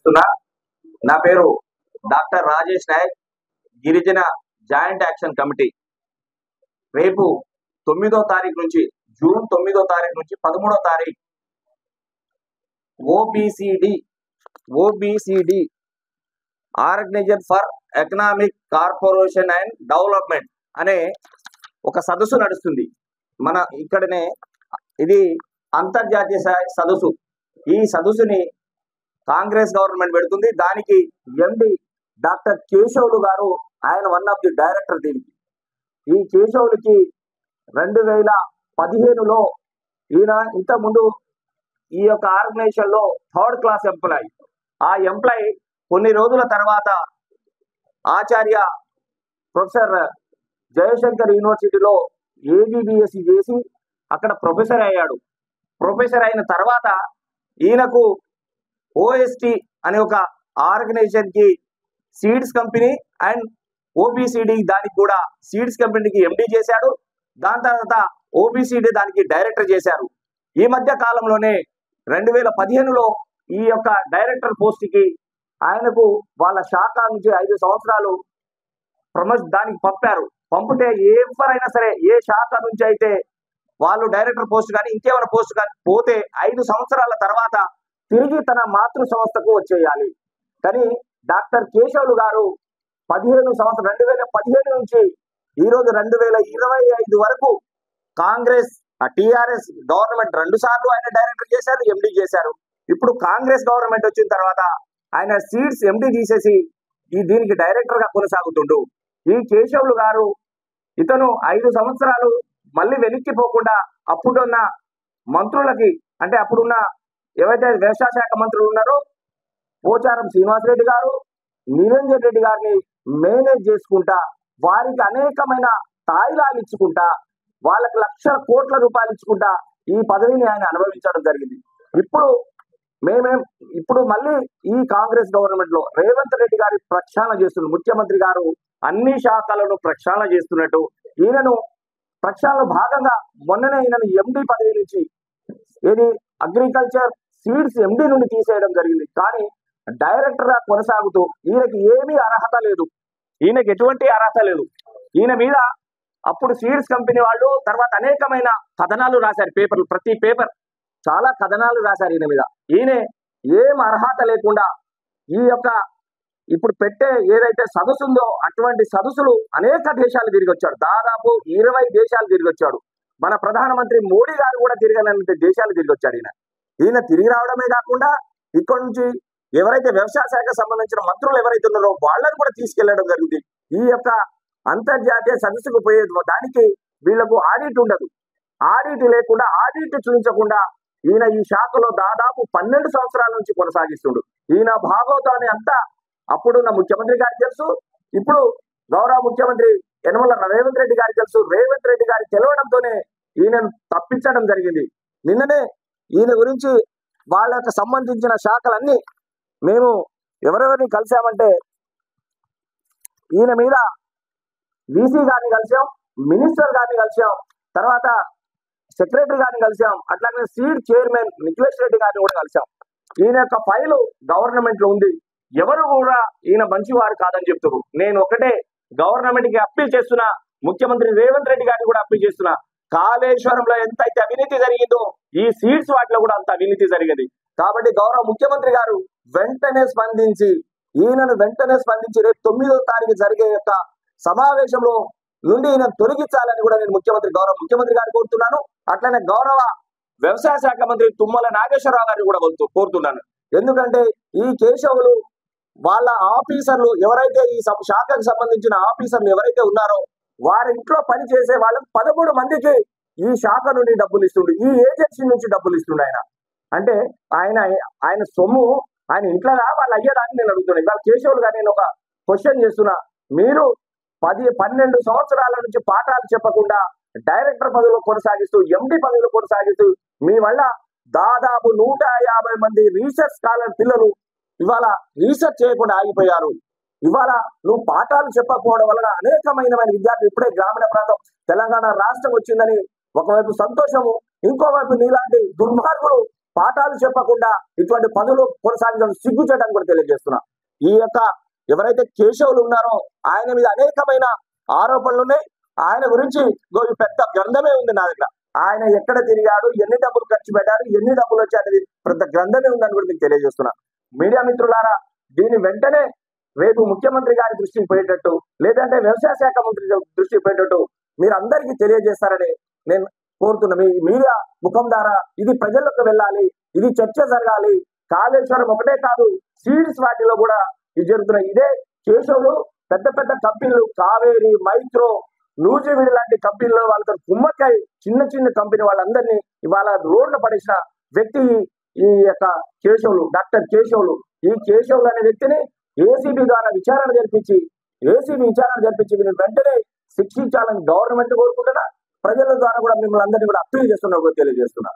తెలియజేస్తున్నా. నా పేరు డాక్టర్ రాజేష్ నాయక్, గిరిజన జాయింట్ యాక్షన్ కమిటీ. రేపు 9వ తారీఖు నుంచి జూన్ 9వ తారీఖు నుంచి 13వ తారీఖు OBCD organizer for economic corporation and development అనే ఒక సదస్సు నడుస్తుంది. మన ఇక్కడనే ఇది అంతర్జాతీయ సదస్సు. ఈ సదస్సుని కాంగ్రెస్ గవర్నమెంట్ పెడుతుంది. దానికి ఎండి డాక్టర్ కేశవులు గారు, ఆయన వన్ ఆఫ్ ది డైరెక్టర్. దీనికి ఈ కేశవులకి 2015లో ఈయన ఇంతకుముందు ఈ యొక్క ఆర్గనైజేషన్ లో 3rd క్లాస్ ఎంప్లాయీ. ఆ ఎంప్లాయీ కొన్ని రోజుల తర్వాత ఆచార్య ప్రొఫెసర్ జయశంకర్ యూనివర్సిటీలో ఏబిబిఎస్సి చేసి అక్కడ ప్రొఫెసర్ అయ్యాడు. ప్రొఫెసర్ అయిన తర్వాత ఈయనకు ఓఎస్టి అనే ఒక ఆర్గనైజేషన్ కి సీడ్స్ కంపెనీ అండ్ ఓబిసిడి దానికి కూడా సీడ్స్ కంపెనీకి ఎండి చేశాడు. దాని తర్వాత ఓబిసిడి దానికి డైరెక్టర్ చేశారు. ఈ మధ్య కాలంలోనే 2015లో ఈ యొక్క డైరెక్టర్ పోస్ట్ కి ఆయనకు వాళ్ళ శాఖ నుంచి 5 సంవత్సరాలు దానికి పంపారు. పంపితే ఎవరైనా సరే ఏ శాఖ నుంచి అయితే వాళ్ళు డైరెక్టర్ పోస్ట్ కానీ ఇంకేమైనా పోస్ట్ కానీ పోతే 5 సంవత్సరాల తర్వాత తిరిగి తన మాతృ సంస్థకు వచ్చేయాలి. కానీ డాక్టర్ కేశవులు గారు 2015 నుంచి ఈ రోజు 2025 వరకు కాంగ్రెస్ టిఆర్ఎస్ గవర్నమెంట్ 2 సార్లు ఆయన డైరెక్టర్ చేశారు, ఎండి చేశారు. ఇప్పుడు కాంగ్రెస్ గవర్నమెంట్ వచ్చిన తర్వాత ఆయన సీడ్స్ ఎండి తీసేసి దీనికి డైరెక్టర్ గా కొనసాగుతుండు. ఈ కేశవులు గారు ఇతను 5 సంవత్సరాలు మళ్ళీ వెనక్కిపోకుండా అప్పుడున్న మంత్రులకి, అంటే అప్పుడున్న ఏవైతే వ్యవసాయ శాఖ మంత్రులు ఉన్నారో పోచారం శ్రీనివాసరెడ్డి గారు, నిరంజన్ రెడ్డి గారిని మేనేజ్ చేసుకుంటా, వారికి అనేకమైన తాయిలాలు ఇచ్చుకుంటా, వాళ్ళకి లక్షల కోట్ల రూపాయలు ఇచ్చుకుంటా ఈ పదవిని ఆయన అనుభవించడం జరిగింది. ఇప్పుడు మళ్ళీ ఈ కాంగ్రెస్ గవర్నమెంట్ లో రేవంత్ రెడ్డి గారి ప్రక్షాళన చేస్తున్నారు. ముఖ్యమంత్రి గారు అన్ని శాఖలను ప్రక్షాళన చేస్తున్నట్టు ఈయనను ప్రక్షాళనలో భాగంగా మొన్ననే ఈయనను ఎండి పదవి నుంచి అగ్రికల్చర్ సీడ్స్ ఎండి నుండి తీసేయడం జరిగింది. కానీ డైరెక్టర్ గా కొనసాగుతూ ఈయనకి ఏమీ అర్హత లేదు, ఈయనకి ఎటువంటి అర్హత లేదు. ఈయన మీద అప్పుడు సీడ్స్ కంపెనీ వాళ్ళు తర్వాత అనేకమైన కథనాలు రాశారు, ప్రతి పేపర్ చాలా కథనాలు రాశారు ఈయన మీద. ఈయన ఏం అర్హత లేకుండా ఈ యొక్క ఇప్పుడు పెట్టే ఏదైతే సదస్సు ఉందో అటువంటి సదస్సులు అనేక దేశాలు తిరిగి వచ్చాడు. దాదాపు 20 దేశాలు తిరిగి వచ్చాడు. మన ప్రధానమంత్రి మోడీ గారు కూడా తిరగనంత దేశాలు తిరిగి వచ్చాడు. ఈయన తిరిగి రావడమే కాకుండా ఇక్కడ నుంచి ఎవరైతే వ్యవసాయ శాఖకు సంబంధించిన మంత్రులు ఎవరైతే ఉన్నారో వాళ్ళని కూడా తీసుకెళ్లడం జరిగింది. ఈ యొక్క అంతర్జాతీయ సదస్సుకు పోయే దానికి వీళ్లకు ఆడిట్ ఉండదు. ఆడిట్ లేకుండా, ఆడిట్ చూపించకుండా ఈయన ఈ శాఖలో దాదాపు 12 సంవత్సరాల నుంచి కొనసాగిస్తుండు. ఈయన భాగవతాన్ని అంతా అప్పుడున్న ముఖ్యమంత్రి గారికి తెలుసు, ఇప్పుడు గౌరవ ముఖ్యమంత్రి యనమల రేవంత్ రెడ్డి గారికి తెలుసు. రేవంత్ రెడ్డి గారికి తెలవడంతోనే ఈయనను తప్పించడం జరిగింది. నిన్ననే ఈయన గురించి వాళ్ళకు సంబంధించిన శాఖలన్నీ మేము ఎవరెవరిని కలిసామంటే ఈయన మీద వీసీ గారిని కలిసాం, మినిస్టర్ గారిని కలిసాం, తర్వాత సెక్రటరీ గారిని కలిసాం, అట్లాగే సీడ్ చైర్మన్ నిఖిలేష్ రెడ్డి గారిని కూడా కలిసాం. ఈయన యొక్క ఫైలు గవర్నమెంట్ లో ఉంది. ఎవరు కూడా ఈయన మంచివారు కాదని చెప్తున్నారు. నేను ఒకటే గవర్నమెంట్ కి అప్పీల్ చేస్తున్నా, ముఖ్యమంత్రి రేవంత్ రెడ్డి గారిని కూడా అప్పీల్ చేస్తున్నా. కాళేశ్వరంలో ఎంత అయితే అవినీతి జరిగిందో ఈ సీడ్స్ వాటిలో కూడా అంత అవినీతి జరిగింది. కాబట్టి గౌరవ ముఖ్యమంత్రి గారు వెంటనే స్పందించి రేపు 9వ తారీఖు జరిగే యొక్క సమావేశంలో నుండి ఈయన తొలగించాలని కూడా నేను గౌరవ ముఖ్యమంత్రి గారిని కోరుతున్నాను. అట్లనే గౌరవ వ్యవసాయ శాఖ మంత్రి తుమ్మల నాగేశ్వరరావు గారిని కూడా కోరుతున్నాను. ఎందుకంటే ఈ కేశవులు వాళ్ళ ఆఫీసర్లు ఎవరైతే ఈ శాఖకు సంబంధించిన ఆఫీసర్లు ఎవరైతే ఉన్నారో వారి ఇంట్లో పనిచేసే వాళ్ళకి 13 మందికి ఈ శాఖ నుండి డబ్బులు ఇస్తుండు, ఈ ఏజెన్సీ నుంచి డబ్బులు ఇస్తుండు. అంటే ఆయన సొమ్ము ఆయన ఇంట్లో వాళ్ళు అయ్యేదాన్ని నేను అడుగుతున్నా. ఇవాళ కేశవులు గారు నేను ఒక క్వశ్చన్ చేస్తున్నా. మీరు 12 సంవత్సరాల నుంచి పాఠాలు చెప్పకుండా డైరెక్టర్ పదవిలో కొనసాగిస్తూ, ఎండి పదవిలో కొనసాగిస్తూ మీ వల్ల దాదాపు 150 మంది రీసెర్చ్ స్కాలర్ పిల్లలు ఇవాళ రీసెర్చ్ చేయకుండా ఆగిపోయారు. ఇవాళ నువ్వు పాఠాలు చెప్పకపోవడం వలన అనేకమైన విద్యార్థులు ఇప్పుడే గ్రామీణ ప్రాంతం తెలంగాణ రాష్ట్రం వచ్చిందని ఒకవైపు సంతోషము, ఇంకోవైపు నీలాంటి దుర్మార్గులు పాఠాలు చెప్పకుండా ఇటువంటి పనులు కొనసాగించడం సిగ్గుచేయడానికి కూడా తెలియజేస్తున్నా. ఈ యొక్క ఎవరైతే కేశవులు ఉన్నారో ఆయన మీద అనేకమైన ఆరోపణలు ఉన్నాయి. ఆయన గురించి పెద్ద గ్రంథమే ఉంది నా దగ్గర. ఆయన ఎక్కడ తిరిగాడు, ఎన్ని డబ్బులు ఖర్చు పెట్టారు, ఎన్ని డబ్బులు వచ్చాయి అనేది పెద్ద గ్రంథమే ఉందని కూడా మీకు తెలియజేస్తున్నా. మీడియా మిత్రులారా, దీని వెంటనే రేపు ముఖ్యమంత్రి గారి దృష్టికి పోయేటట్టు, లేదంటే వ్యవసాయ శాఖ మంత్రి దృష్టికి పోయేటట్టు మీరు అందరికీ తెలియజేస్తారని నేను కోరుతున్నా. మీ మీడియా ముఖం ద్వారా ఇది ప్రజలకు వెళ్ళాలి, ఇది చర్చ జరగాలి. కాళేశ్వరం ఒకటే కాదు, సీడ్స్ వాటిలో కూడా ఇది జరుగుతున్నాయి. ఇదే కేశవులు పెద్ద పెద్ద కంపెనీలు, కావేరి, మైక్రో, నూజివీడి లాంటి కంపెనీలో వాళ్ళతో కుమ్మక్కై చిన్న చిన్న కంపెనీ వాళ్ళందరినీ ఇవాళ రోడ్లు పడేసిన వ్యక్తి ఈ యొక్క కేశవులు, డాక్టర్ కేశవులు. ఈ కేశవులు అనే వ్యక్తిని ఏసీబీ ద్వారా విచారణ జరిపించి వీరిని వెంటనే శిక్షించాలని గవర్నమెంట్ కోరుకుంటున్నా. ప్రజల ద్వారా కూడా మిమ్మల్ని అందరినీ కూడా అప్పీల్ చేస్తున్నా, తెలియజేస్తున్నా.